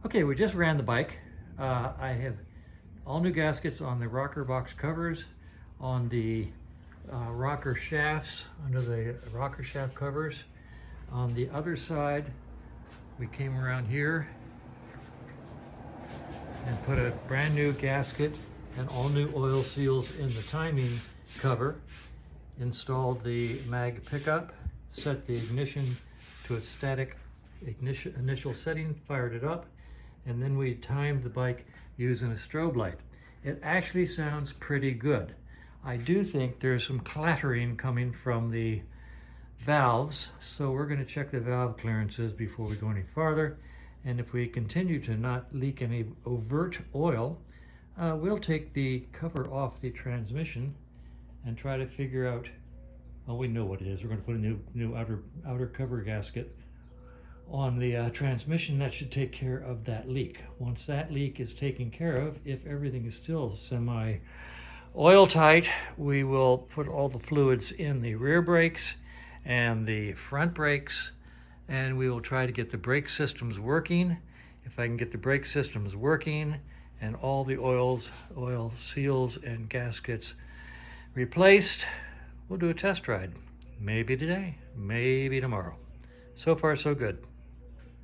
Okay, we just ran the bike. I have all new gaskets on the rocker box covers, on the rocker shafts, under the rocker shaft covers. On the other side, we came around here and put a brand new gasket and all new oil seals in the timing cover. Installed the mag pickup, set the ignition to its static initial setting, fired it up, and then we timed the bike using a strobe light. It actually sounds pretty good. I do think there's some clattering coming from the valves, so we're going to check the valve clearances before we go any farther. And if we continue to not leak any overt oil, we'll take the cover off the transmission and try to figure out, well, we know what it is. We're going to put a new outer cover gasket on the transmission. That should take care of that leak. Once that leak is taken care of, if everything is still semi oil tight, we will put all the fluids in the rear brakes and the front brakes, and we will try to get the brake systems working. If I can get the brake systems working and all the oil seals and gaskets replaced, we'll do a test ride. Maybe today, maybe tomorrow. So far, so good.